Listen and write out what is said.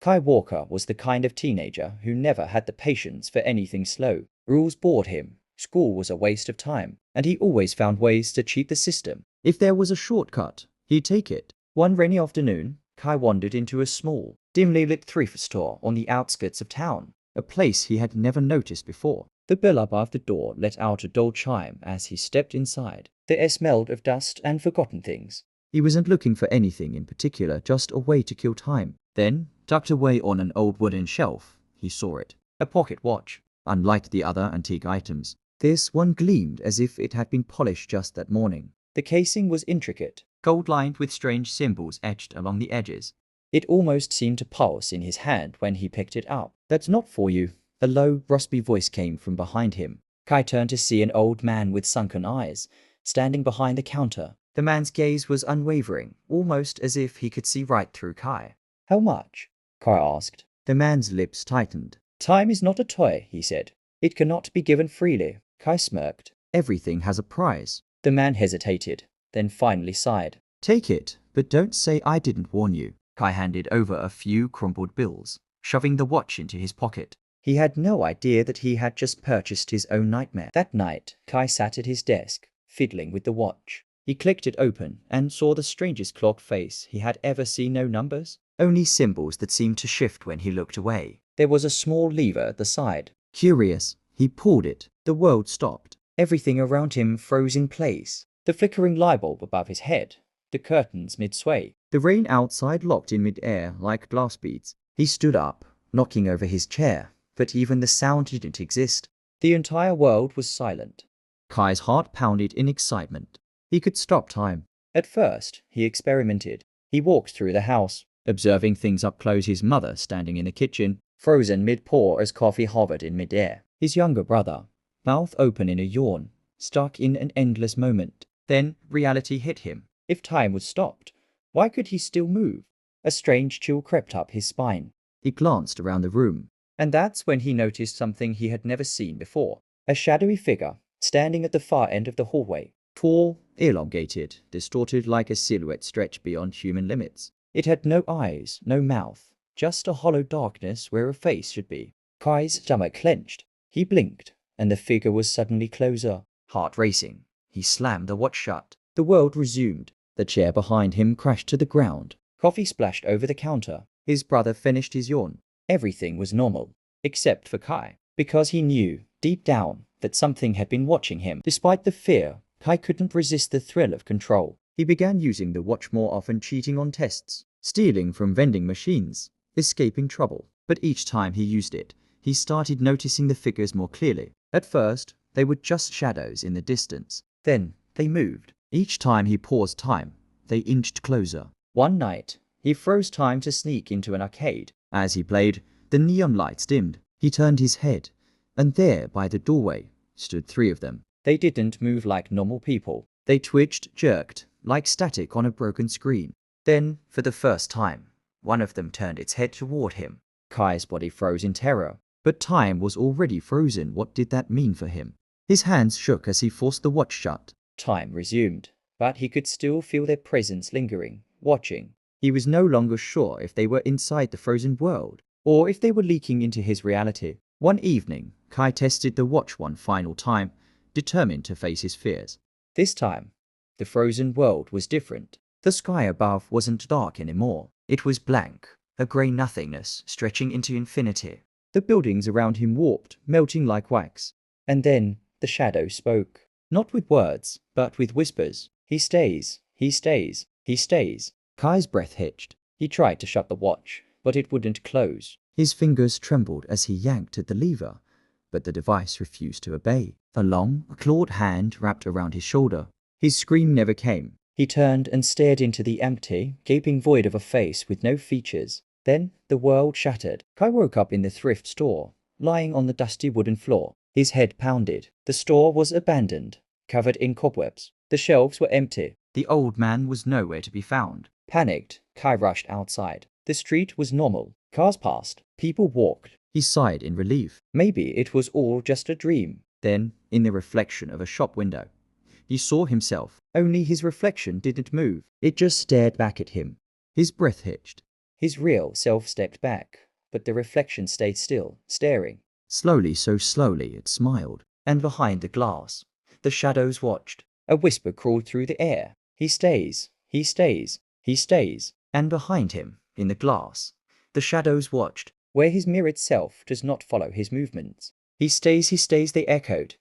Kai Walker was the kind of teenager who never had the patience for anything slow. Rules bored him, school was a waste of time, and he always found ways to cheat the system. If there was a shortcut, he'd take it. One rainy afternoon, Kai wandered into a small, dimly lit thrift store on the outskirts of town, a place he had never noticed before. The bell above the door let out a dull chime as he stepped inside. The air smelled of dust and forgotten things. He wasn't looking for anything in particular, just a way to kill time. Then, tucked away on an old wooden shelf, he saw it. A pocket watch. Unlike the other antique items, this one gleamed as if it had been polished just that morning. The casing was intricate, gold-lined with strange symbols etched along the edges. It almost seemed to pulse in his hand when he picked it up. "That's not for you." A low, raspy voice came from behind him. Kai turned to see an old man with sunken eyes, standing behind the counter. The man's gaze was unwavering, almost as if he could see right through Kai. "How much?" Kai asked. The man's lips tightened. "Time is not a toy," he said. "It cannot be given freely." Kai smirked. "Everything has a price." The man hesitated, then finally sighed. "Take it, but don't say I didn't warn you." Kai handed over a few crumpled bills, shoving the watch into his pocket. He had no idea that he had just purchased his own nightmare. That night, Kai sat at his desk, fiddling with the watch. He clicked it open and saw the strangest clock face he had ever seen. No numbers, only symbols that seemed to shift when he looked away. There was a small lever at the side. Curious, he pulled it. The world stopped. Everything around him froze in place. The flickering light bulb above his head, the curtains mid-sway. The rain outside locked in mid-air like glass beads. He stood up, knocking over his chair, but even the sound didn't exist. The entire world was silent. Kai's heart pounded in excitement. He could stop time. At first, he experimented. He walked through the house, observing things up close. His mother standing in the kitchen, frozen mid-pour as coffee hovered in mid-air. His younger brother, mouth open in a yawn, stuck in an endless moment. Then reality hit him. If time was stopped, why could he still move? A strange chill crept up his spine. He glanced around the room, and that's when he noticed something he had never seen before. A shadowy figure, standing at the far end of the hallway. Tall, elongated, distorted like a silhouette stretched beyond human limits. It had no eyes, no mouth, just a hollow darkness where a face should be. Kai's stomach clenched. He blinked, and the figure was suddenly closer. Heart racing, he slammed the watch shut. The world resumed. The chair behind him crashed to the ground. Coffee splashed over the counter. His brother finished his yawn. Everything was normal, except for Kai, because he knew, deep down, that something had been watching him. Despite the fear, Kai couldn't resist the thrill of control. He began using the watch more often, cheating on tests, stealing from vending machines, escaping trouble. But each time he used it, he started noticing the figures more clearly. At first, they were just shadows in the distance. Then, they moved. Each time he paused time, they inched closer. One night, he froze time to sneak into an arcade. As he played, the neon lights dimmed. He turned his head, and there, by the doorway, stood three of them. They didn't move like normal people. They twitched, jerked, like static on a broken screen. Then, for the first time, one of them turned its head toward him. Kai's body froze in terror. But time was already frozen. What did that mean for him? His hands shook as he forced the watch shut. Time resumed, but he could still feel their presence lingering, watching. He was no longer sure if they were inside the frozen world, or if they were leaking into his reality. One evening, Kai tested the watch one final time, determined to face his fears. This time, the frozen world was different. The sky above wasn't dark anymore. It was blank, a grey nothingness stretching into infinity. The buildings around him warped, melting like wax. And then the shadow spoke. Not with words, but with whispers. "He stays. He stays. He stays." Kai's breath hitched. He tried to shut the watch, but it wouldn't close. His fingers trembled as he yanked at the lever, but the device refused to obey. A long, clawed hand wrapped around his shoulder. His scream never came. He turned and stared into the empty, gaping void of a face with no features. Then the world shattered. Kai woke up in the thrift store, lying on the dusty wooden floor. His head pounded. The store was abandoned, covered in cobwebs. The shelves were empty. The old man was nowhere to be found. Panicked, Kai rushed outside. The street was normal. Cars passed. People walked. He sighed in relief. Maybe it was all just a dream. Then, in the reflection of a shop window, he saw himself. Only his reflection didn't move. It just stared back at him. His breath hitched. His real self stepped back, but the reflection stayed still, staring. Slowly, so slowly, it smiled. And behind the glass, the shadows watched. A whisper crawled through the air. He stays, he stays, he stays. And behind him, in the glass, the shadows watched, where his mirrored self does not follow his movements. He stays, they echoed.